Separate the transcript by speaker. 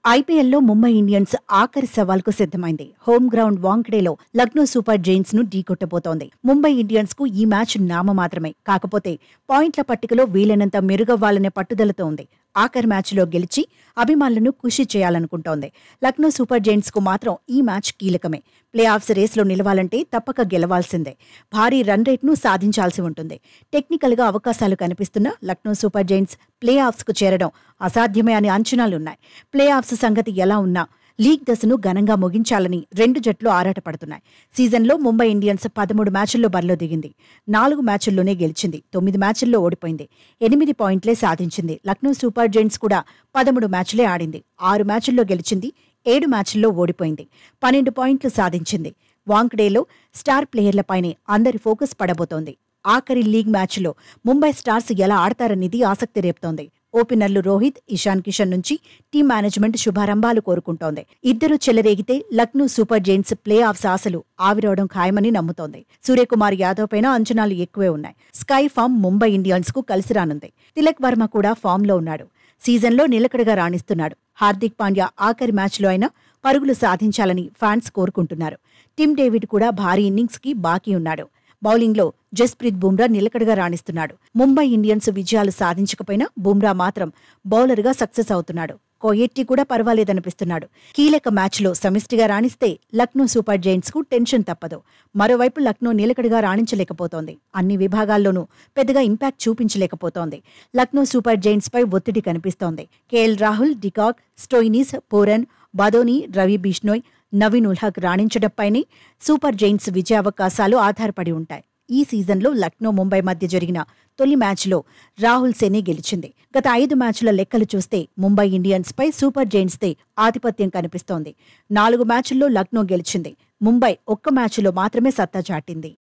Speaker 1: ఐపీఎల్లో ముంబై ఇండియన్స్ ఆఖరి సవాల్కు సిద్ధమైంది. హోమ్ గ్రౌండ్ వాంఖడేలో లక్నో సూపర్ జైంట్స్ ను ఢీకొట్టబోతోంది. ముంబై ఇండియన్స్ కు ఈ మ్యాచ్ నామమాత్రమే. కాకపోతే పాయింట్ల పట్టికలో వీలైనంత మెరుగవ్వాలనే పట్టుదలతో ఉంది. ఆఖరి మ్యాచ్లో గెలిచి అభిమానులను ఖుషి చేయాలనుకుంటోంది. లక్నో సూపర్ జైంట్స్ కు మాత్రం ఈ మ్యాచ్ కీలకమే. ప్లే ఆఫ్స్ రేస్లో నిలవాలంటే తప్పక గెలవాల్సిందే. భారీ రన్ రేట్ను సాధించాల్సి ఉంటుంది. టెక్నికల్గా అవకాశాలు కనిపిస్తున్నా లక్నో సూపర్ జైంట్స్ ప్లే ఆఫ్స్కు చేరడం అసాధ్యమే అనే అంచనాలున్నాయి. ప్లే ఆఫ్స్ సంగతి ఎలా ఉన్నా లీగ్ దశను ఘనంగా ముగించాలని రెండు జట్లు ఆరాటపడుతున్నాయి. సీజన్లో ముంబై ఇండియన్స్ 13 మ్యాచుల్లో బరిలో దిగింది. 4 మ్యాచుల్లోనే గెలిచింది. 9 మ్యాచుల్లో ఓడిపోయింది. 8 పాయింట్లే సాధించింది. లక్నో సూపర్ జైంట్స్ కూడా 13 మ్యాచులే ఆడింది. 6 మ్యాచుల్లో గెలిచింది. 7 మ్యాచుల్లో ఓడిపోయింది. 12 పాయింట్లు సాధించింది. వాంఖడేలో స్టార్ ప్లేయర్లపైనే అందరి ఫోకస్ పడబోతోంది. ఆఖరి లీగ్ మ్యాచ్లో ముంబై స్టార్స్ ఎలా ఆడతారనేది ఆసక్తి రేపుతోంది. ఓపెనర్లు రోహిత్, ఇషాన్ కిషన్ నుంచి టీం మేనేజ్మెంట్ శుభారంభాలు కోరుకుంటోంది. ఇద్దరు చెలరేగితే Lucknow Super Giants playoffs ఆశలు ఆవిరవడం ఖాయమని నమ్ముతోంది. సూర్యకుమార్ యాదవ్ పైన అంచనాలు ఎక్కువే ఉన్నాయి. స్కై ఫామ్ ముంబై ఇండియన్స్ కు కలిసి రానుంది. తిలక్ వర్మ కూడా ఫామ్లో ఉన్నాడు. సీజన్లో నిలకడగా రాణిస్తున్నాడు. హార్దిక్ పాండ్యా ఆఖరి మ్యాచ్లో అయినా పరుగులు సాధించాలని ఫ్యాన్స్ కోరుకుంటున్నారు. టిమ్ డేవిడ్ కూడా భారీ ఇన్నింగ్స్కి బాకీ ఉన్నాడు. బౌలింగ్లో జస్ప్రీత్ బుమ్రా నిలకడగా రాణిస్తున్నాడు. ముంబై ఇండియన్స్ విజయాలు సాధించకపోయినా బుమ్రా మాత్రం బౌలర్గా సక్సెస్ అవుతున్నాడు. కోయెట్టి కూడా పర్వాలేదనిపిస్తున్నాడు. కీలక మ్యాచ్లో సమిష్టిగా రాణిస్తే లక్నో సూపర్ జైంట్స్ కు టెన్షన్ తప్పదు. మరోవైపు లక్నో నిలకడగా రాణించలేకపోతోంది. అన్ని విభాగాల్లోనూ పెద్దగా ఇంపాక్ట్ చూపించలేకపోతోంది. లక్నో సూపర్ జైంట్స్ పై ఒత్తిడి కనిపిస్తోంది. KL Rahul, de Kock, Stoinis, Pooran, Badoni, Ravi Bishnoi, Naveen ul Haq రాణించడంపైనే సూపర్ జైంట్స్ విజయావకాశాలు ఆధారపడి ఉంటాయి. ఈ సీజన్లో లక్నో ముంబై మధ్య జరిగిన తొలి మ్యాచ్లో రాహుల్ సేనే గెలిచింది. గత 5 మ్యాచ్ల లెక్కలు చూస్తే ముంబై ఇండియన్స్ పై సూపర్ జైంట్స్దే ఆధిపత్యం కనిపిస్తోంది. 4 మ్యాచుల్లో లక్నో గెలిచింది. ముంబై ఒక్క మ్యాచ్లో మాత్రమే సత్తా చాటింది.